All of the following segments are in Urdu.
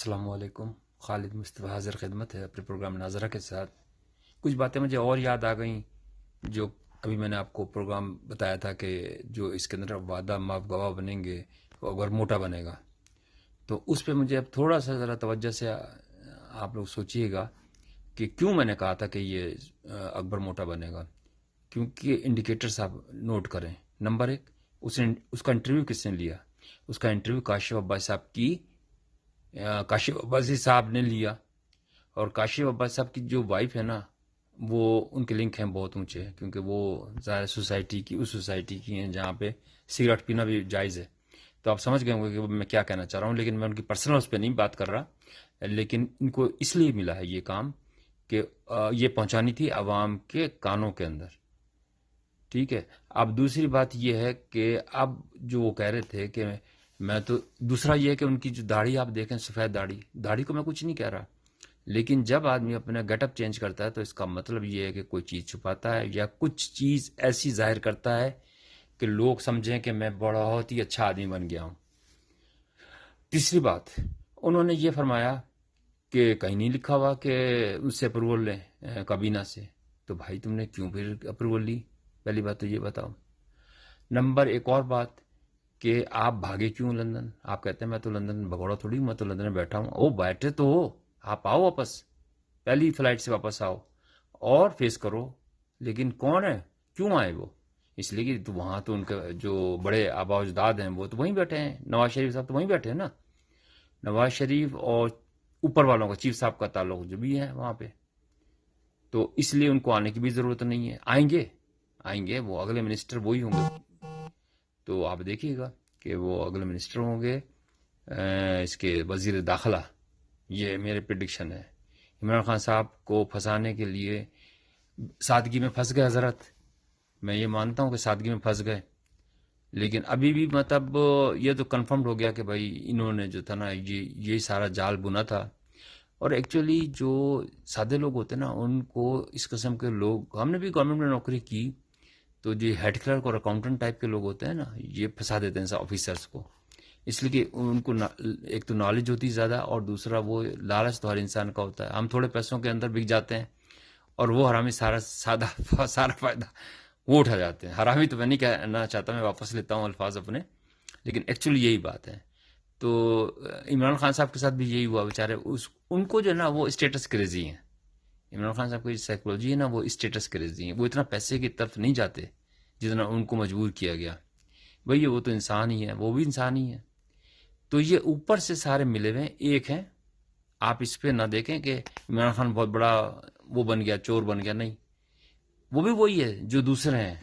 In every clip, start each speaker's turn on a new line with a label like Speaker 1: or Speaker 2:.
Speaker 1: السلام علیکم. خالد مصطفی حاضر خدمت ہے اپنے پروگرام ناظرہ کے ساتھ. کچھ باتیں مجھے اور یاد آ گئیں جو ابھی میں نے آپ کو پروگرام بتایا تھا کہ جو اس کے اندر وعدہ ماف گواہ بنیں گے وہ اکبر موٹا بنے گا. تو اس پہ مجھے اب تھوڑا سا ذرا توجہ سے آپ لوگ سوچیے گا کہ کیوں میں نے کہا تھا کہ یہ اکبر موٹا بنے گا. کیونکہ انڈیکیٹرز آپ نوٹ کریں. نمبر ایک، اس کا انٹرویو کس نے لیا؟ اس کا انٹرویو کاشف عباسی صاحب نے لیا. اور کاشف عباسی صاحب کی جو وائف ہے نا، وہ ان کے لنک ہیں بہت اونچے، کیونکہ وہ ظاہر اس سوسائٹی کی ہیں جہاں پہ سگریٹ پینا بھی جائز ہے. تو آپ سمجھ گئے ہوں گے کہ میں کیا کہنا چاہ رہا ہوں، لیکن میں ان کی پرسنل اس پہ نہیں بات کر رہا. لیکن ان کو اس لیے ملا ہے یہ کام کہ یہ پہنچانی تھی عوام کے کانوں کے اندر. ٹھیک ہے. اب دوسری بات یہ ہے کہ اب جو وہ کہہ رہے تھے کہ میں تو دوسرا یہ ہے کہ ان کی جو داڑھی آپ دیکھیں، سفید داڑھی کو میں کچھ نہیں کہہ رہا، لیکن جب آدمی اپنا گیٹ اپ چینج کرتا ہے تو اس کا مطلب یہ ہے کہ کوئی چیز چھپاتا ہے یا کچھ چیز ایسی ظاہر کرتا ہے کہ لوگ سمجھیں کہ میں بہت ہی اچھا آدمی بن گیا ہوں. تیسری بات، انہوں نے یہ فرمایا کہ کہیں نہیں لکھا ہوا کہ اس سے اپروول لیں کابینہ سے. تو بھائی تم نے کیوں پھر اپروول لی؟ پہلی بات تو یہ بتاؤ. نمبر ایک اور بات کہ آپ بھاگے کیوں لندن؟ آپ کہتے ہیں میں تو لندن بھگوڑا تھوڑی ہوں، میں تو لندن میں بیٹھا ہوں. او بیٹھے تو ہو، آپ آؤ واپس، پہلی فلائٹ سے واپس آؤ اور فیس کرو. لیکن کون ہے؟ کیوں آئے وہ؟ اس لیے کہ وہاں تو ان کے جو بڑے آبا و اجداد ہیں وہ تو وہیں بیٹھے ہیں. نواز شریف صاحب تو وہیں بیٹھے ہیں نا. نواز شریف اور اوپر والوں کا، چیف صاحب کا تعلق جو بھی ہے وہاں پہ، تو اس لیے ان کو آنے کی بھی ضرورت نہیں ہے. آئیں گے وہ اگلے منسٹر وہی ہوں گے. تو آپ دیکھیے گا کہ وہ اگلے منسٹر ہوں گے اس کے وزیر داخلہ. یہ میرے پریڈکشن ہے. عمران خان صاحب کو پھنسانے کے لیے سادگی میں پھنس گئے حضرت. میں یہ مانتا ہوں کہ سادگی میں پھنس گئے، لیکن ابھی بھی مطلب یہ تو کنفرمڈ ہو گیا کہ بھائی انہوں نے جو تھا نا یہ سارا جال بنا تھا. اور ایکچولی جو سادے لوگ ہوتے ہیں نا، ان کو اس قسم کے لوگ، ہم نے بھی گورنمنٹ میں نوکری کی، تو جو ہیڈ کلرک اور اکاؤنٹنٹ ٹائپ کے لوگ ہوتے ہیں نا، یہ پھنسا دیتے ہیں آفیسرس کو. اس لیے کہ ان کو ایک تو نالج ہوتی زیادہ، اور دوسرا وہ لالچ تو ہر انسان کا ہوتا ہے. ہم تھوڑے پیسوں کے اندر بک جاتے ہیں اور وہ حرامی سارا فائدہ وہ اٹھا جاتے ہیں. حرامی تو میں نہیں کہنا چاہتا، میں واپس لیتا ہوں الفاظ اپنے، لیکن ایکچولی یہی بات ہے. تو عمران خان صاحب کے ساتھ بھی یہی ہوا بیچارے. ان کو جو ہے نا وہ اسٹیٹس کریزی ہیں. عمران خان صاحب کی سائیکولوجی ہے نا، وہ اسٹیٹس کریزی ہیں. وہ اتنا پیسے کی طرف نہیں جاتے جتنا ان کو مجبور کیا گیا. بھئی وہ تو انسان ہی ہے، وہ بھی انسان ہی ہے. تو یہ اوپر سے سارے ملے ہوئے ایک ہیں. آپ اس پہ نہ دیکھیں کہ عمران خان بہت بڑا وہ بن گیا، چور بن گیا. نہیں، وہ بھی وہی ہے جو دوسرے ہیں.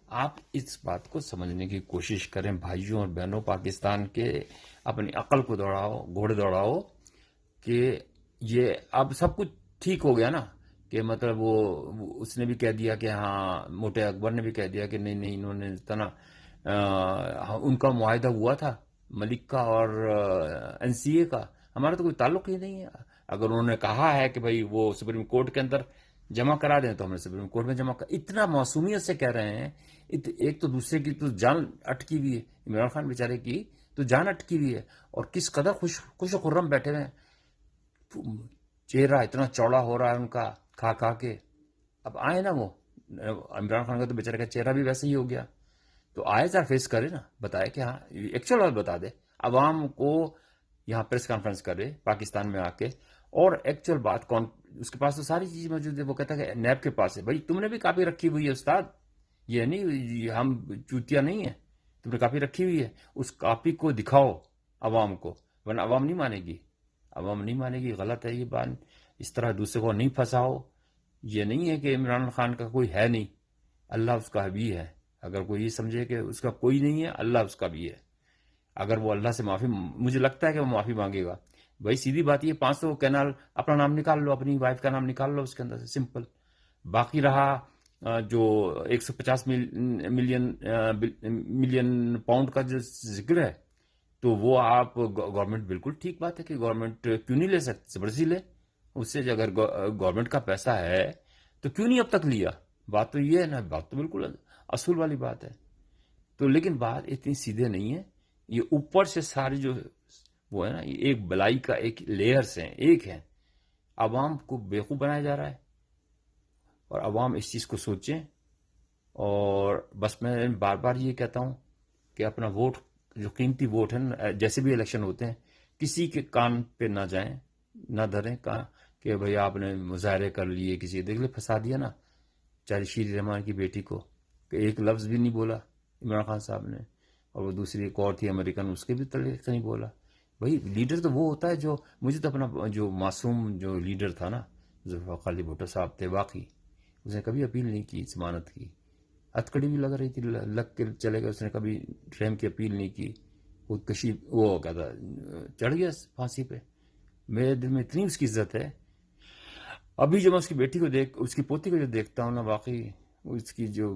Speaker 1: آپ اس بات کو سمجھنے کی کوشش کریں بھائیوں اور بہنوں. پاکستان کے اپنی عقل کو دوڑاؤ، گھوڑے دوڑاؤ کہ یہ اب سب کچھ ٹھیک ہو گیا نا. کہ مطلب وہ اس نے بھی کہہ دیا کہ ہاں، موٹے اکبر نے بھی کہہ دیا کہ نہیں انہوں نے اتنا ان کا معاہدہ ہوا تھا ملک کا اور این سی اے کا، ہمارا تو کوئی تعلق ہی نہیں ہے. اگر انہوں نے کہا ہے کہ بھائی وہ سپریم کورٹ کے اندر جمع کرا دیں تو ہم نے سپریم کورٹ میں جمع اتنا معصومیت سے کہہ رہے ہیں. ایک تو دوسرے کی تو جان اٹکی ہوئی ہے، عمران خان بیچارے کی تو جان اٹکی ہوئی ہے، اور کس قدر خوش و خرم بیٹھے ہوئے ہیں. چہرہ اتنا چوڑا ہو رہا ہے ان کا کھا کے. اب آئے نا وہ عمران خان کا تو بیچارے کا چہرہ بھی ویسے ہی ہو گیا. تو آئے ذرا فیس کرے نا، بتائے کہ ہاں ایکچوئل بات بتا دے عوام کو. یہاں پریس کانفرنس کرے پاکستان میں آ کے، اور ایکچوئل بات کون، اس کے پاس تو ساری چیز موجود ہے. وہ کہتا ہے کہ نیب کے پاس ہے. بھائی تم نے بھی کاپی رکھی ہوئی ہے استاد، یہ نہیں ہم چوتیا نہیں ہے. تم نے کاپی رکھی ہوئی ہے، اس کاپی کو دکھاؤ عوام کو، ورنہ عوام نہیں مانے گی. عوام نہیں مانے گی. غلط ہے یہ بات. اس طرح دوسرے کو نہیں پھنساؤ. یہ نہیں ہے کہ عمران خان کا کوئی ہے نہیں، اللہ اس کا بھی ہے. اگر کوئی یہ سمجھے کہ اس کا کوئی نہیں ہے، اللہ اس کا بھی ہے. اگر وہ اللہ سے معافی، مجھے لگتا ہے کہ وہ معافی مانگے گا. بھائی سیدھی بات یہ، 500 کینال اپنا نام نکال لو، اپنی وائف کا نام نکال لو اس کے اندر سے، سمپل. باقی رہا جو 150 ملین پاؤنڈ کا جو ذکر ہے، تو وہ آپ گورنمنٹ، بالکل ٹھیک بات ہے کہ گورنمنٹ کیوں نہیں لے سکتی، زبردستی لے. اس سے اگر گورنمنٹ کا پیسہ ہے تو کیوں نہیں اب تک لیا؟ بات تو یہ ہے نا، بات تو بالکل اصول والی بات ہے. تو لیکن بات اتنی سیدھے نہیں ہے. یہ اوپر سے ساری جو وہ ہے نا یہ ایک بلائی کا ایک لیئرس ہیں، ایک ہے، عوام کو بیوقوف بنایا جا رہا ہے، اور عوام اس چیز کو سوچیں. اور بس میں بار بار یہ کہتا ہوں کہ اپنا ووٹ، جو قیمتی ووٹ ہے نا، جیسے بھی الیکشن ہوتے ہیں، کسی کے کان پہ نہ جائیں، نہ دھریں کہ بھئی آپ نے مظاہرے کر لیے، کسی دیکھ لے پھنسا دیا نا چاہے شیر رحمان کی بیٹی کو، کہ ایک لفظ بھی نہیں بولا عمران خان صاحب نے، اور وہ دوسری ایک اور تھی امریکن، اس کے بھی تعلق نہیں بولا. بھائی لیڈر تو وہ ہوتا ہے جو، مجھے تو اپنا جو معصوم جو لیڈر تھا نا ذوالفقار علی بھٹو صاحب تھے، واقعی اس نے کبھی اپیل نہیں کی ضمانت کی، ہتھکڑی بھی لگ رہی تھی، لگ کے چلے گئے، اس نے کبھی ٹریم کی اپیل نہیں کی، خود کشی وہ کیا تھا، چڑھ گیا پھانسی پہ. میرے دل میں اتنی اس کی عزت ہے. ابھی جب میں اس کی بیٹی کو اس کی پوتی کو جو دیکھتا ہوں نا، واقعی اس کی جو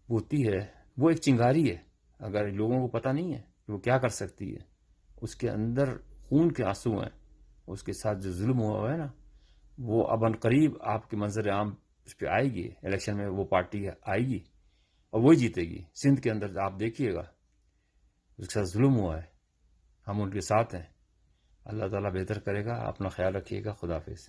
Speaker 1: پوتی ہے وہ ایک چنگاری ہے. اگر لوگوں کو پتہ نہیں ہے کہ وہ کیا کر سکتی ہے، اس کے اندر خون کے آنسو ہیں، اس کے ساتھ جو ظلم ہوا ہے نا، وہ اب ان قریب آپ کے منظر عام اس پہ آئے گی، الیکشن میں وہ پارٹی آئے گی اور وہی جیتے گی. سندھ کے اندر آپ دیکھیے گا اس کے ساتھ ظلم ہوا ہے، ہم ان کے ساتھ ہیں. اللہ تعالیٰ بہتر کرے گا. اپنا خیال رکھیے گا. خدا حافظ.